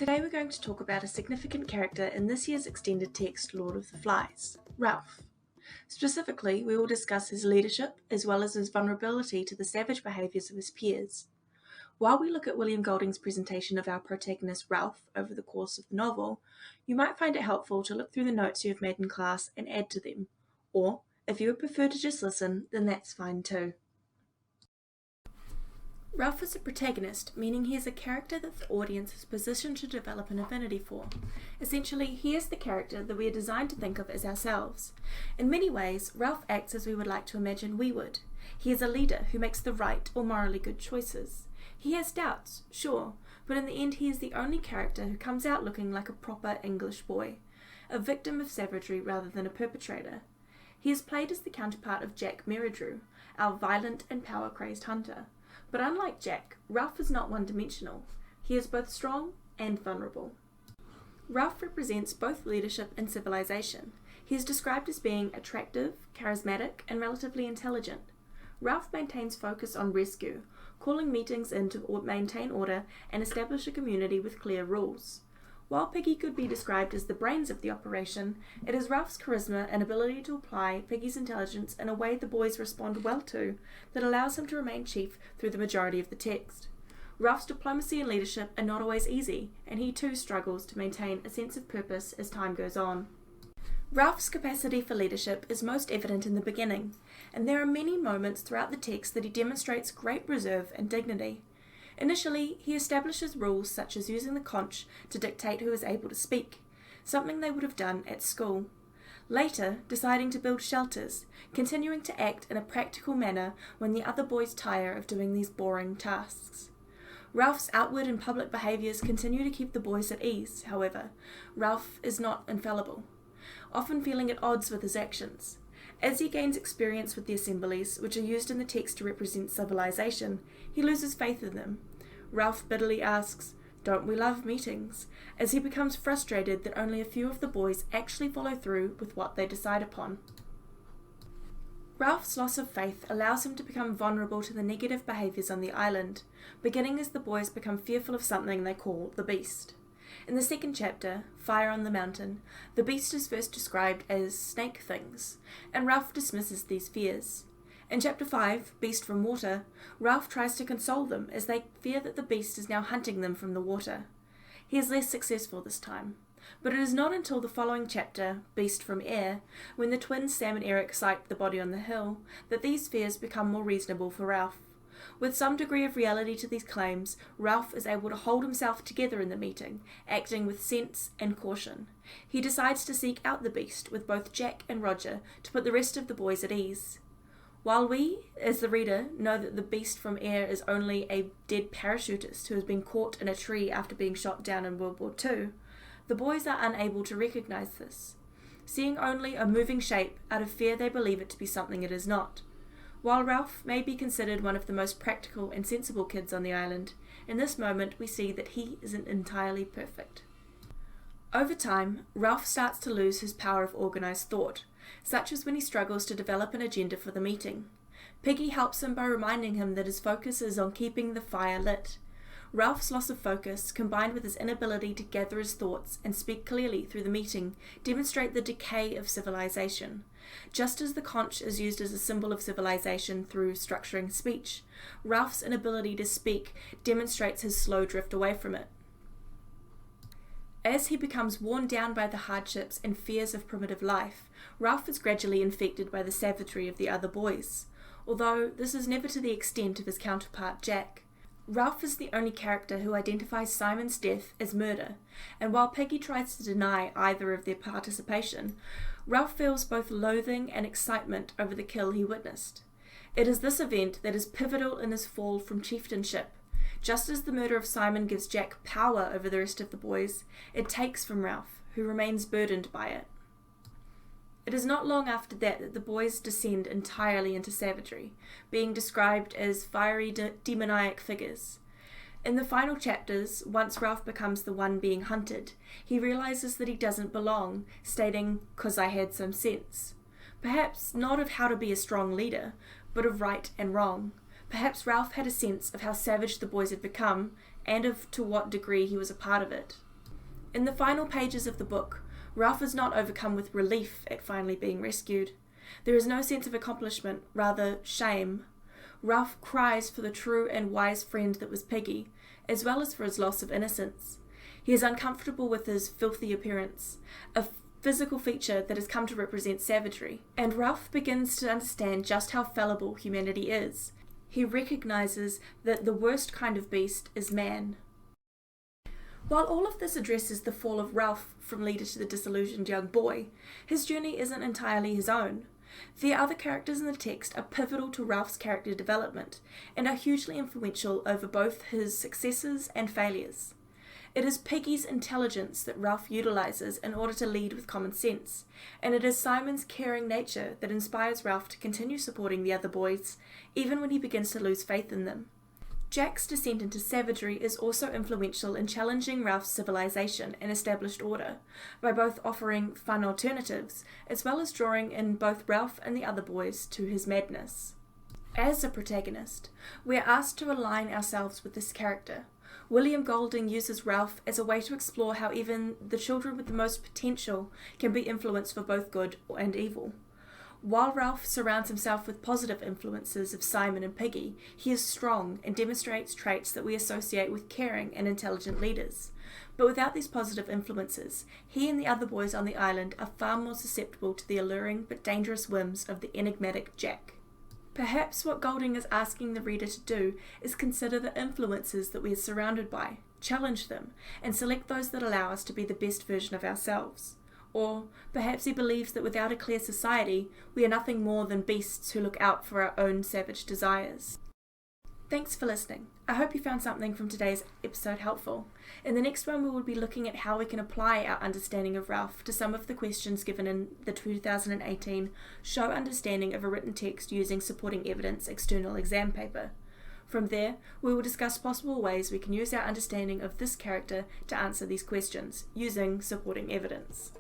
Today we're going to talk about a significant character in this year's extended text Lord of the Flies, Ralph. Specifically, we will discuss his leadership as well as his vulnerability to the savage behaviours of his peers. While we look at William Golding's presentation of our protagonist Ralph over the course of the novel, you might find it helpful to look through the notes you have made in class and add to them, or if you would prefer to just listen, then that's fine too. Ralph is a protagonist, meaning he is a character that the audience is positioned to develop an affinity for. Essentially, he is the character that we are designed to think of as ourselves. In many ways, Ralph acts as we would like to imagine we would. He is a leader who makes the right or morally good choices. He has doubts, sure, but in the end he is the only character who comes out looking like a proper English boy, a victim of savagery rather than a perpetrator. He is played as the counterpart of Jack Meridrew, our violent and power-crazed hunter. But unlike Jack, Ralph is not one-dimensional. He is both strong and vulnerable. Ralph represents both leadership and civilization. He is described as being attractive, charismatic, and relatively intelligent. Ralph maintains focus on rescue, calling meetings in to maintain order and establish a community with clear rules. While Piggy could be described as the brains of the operation, it is Ralph's charisma and ability to apply Piggy's intelligence in a way the boys respond well to that allows him to remain chief through the majority of the text. Ralph's diplomacy and leadership are not always easy, and he too struggles to maintain a sense of purpose as time goes on. Ralph's capacity for leadership is most evident in the beginning, and there are many moments throughout the text that he demonstrates great reserve and dignity. Initially, he establishes rules such as using the conch to dictate who is able to speak, something they would have done at school. Later, deciding to build shelters, continuing to act in a practical manner when the other boys tire of doing these boring tasks. Ralph's outward and public behaviours continue to keep the boys at ease, however. Ralph is not infallible, often feeling at odds with his actions. As he gains experience with the assemblies, which are used in the text to represent civilization, he loses faith in them. Ralph bitterly asks, "Don't we love meetings?" as he becomes frustrated that only a few of the boys actually follow through with what they decide upon. Ralph's loss of faith allows him to become vulnerable to the negative behaviours on the island, beginning as the boys become fearful of something they call the Beast. In the second chapter, Fire on the Mountain, the beast is first described as snake things, and Ralph dismisses these fears. In chapter 5, Beast from Water, Ralph tries to console them as they fear that the beast is now hunting them from the water. He is less successful this time, but it is not until the following chapter, Beast from Air, when the twins Sam and Eric sight the body on the hill, that these fears become more reasonable for Ralph. With some degree of reality to these claims, Ralph is able to hold himself together in the meeting, acting with sense and caution. He decides to seek out the beast with both Jack and Roger to put the rest of the boys at ease. While we, as the reader, know that the beast from Air is only a dead parachutist who has been caught in a tree after being shot down in World War II, the boys are unable to recognise this, seeing only a moving shape out of fear they believe it to be something it is not. While Ralph may be considered one of the most practical and sensible kids on the island, in this moment we see that he isn't entirely perfect. Over time, Ralph starts to lose his power of organised thought, such as when he struggles to develop an agenda for the meeting. Piggy helps him by reminding him that his focus is on keeping the fire lit. Ralph's loss of focus, combined with his inability to gather his thoughts and speak clearly through the meeting, demonstrate the decay of civilization. Just as the conch is used as a symbol of civilization through structuring speech, Ralph's inability to speak demonstrates his slow drift away from it. As he becomes worn down by the hardships and fears of primitive life, Ralph is gradually infected by the savagery of the other boys, although this is never to the extent of his counterpart Jack. Ralph is the only character who identifies Simon's death as murder, and while Peggy tries to deny either of their participation, Ralph feels both loathing and excitement over the kill he witnessed. It is this event that is pivotal in his fall from chieftainship. Just as the murder of Simon gives Jack power over the rest of the boys, it takes from Ralph, who remains burdened by it. It is not long after that the boys descend entirely into savagery, being described as fiery demoniac figures. In the final chapters, once Ralph becomes the one being hunted, he realises that he doesn't belong, stating, "'Cause I had some sense." Perhaps not of how to be a strong leader, but of right and wrong. Perhaps Ralph had a sense of how savage the boys had become, and of to what degree he was a part of it. In the final pages of the book, Ralph is not overcome with relief at finally being rescued. There is no sense of accomplishment, rather shame. Ralph cries for the true and wise friend that was Piggy, as well as for his loss of innocence. He is uncomfortable with his filthy appearance, a physical feature that has come to represent savagery, and Ralph begins to understand just how fallible humanity is. He recognizes that the worst kind of beast is man. While all of this addresses the fall of Ralph from leader to the disillusioned young boy, his journey isn't entirely his own. The other characters in the text are pivotal to Ralph's character development and are hugely influential over both his successes and failures. It is Piggy's intelligence that Ralph utilizes in order to lead with common sense, and it is Simon's caring nature that inspires Ralph to continue supporting the other boys, even when he begins to lose faith in them. Jack's descent into savagery is also influential in challenging Ralph's civilization and established order, by both offering fun alternatives, as well as drawing in both Ralph and the other boys to his madness. As a protagonist, we are asked to align ourselves with this character. William Golding uses Ralph as a way to explore how even the children with the most potential can be influenced for both good and evil. While Ralph surrounds himself with positive influences of Simon and Piggy, he is strong and demonstrates traits that we associate with caring and intelligent leaders. But without these positive influences, he and the other boys on the island are far more susceptible to the alluring but dangerous whims of the enigmatic Jack. Perhaps what Golding is asking the reader to do is consider the influences that we are surrounded by, challenge them, and select those that allow us to be the best version of ourselves. Or perhaps he believes that without a clear society, we are nothing more than beasts who look out for our own savage desires. Thanks for listening. I hope you found something from today's episode helpful. In the next one, we will be looking at how we can apply our understanding of Ralph to some of the questions given in the 2018 Show Understanding of a Written Text Using Supporting Evidence external exam paper. From there, we will discuss possible ways we can use our understanding of this character to answer these questions, using supporting evidence.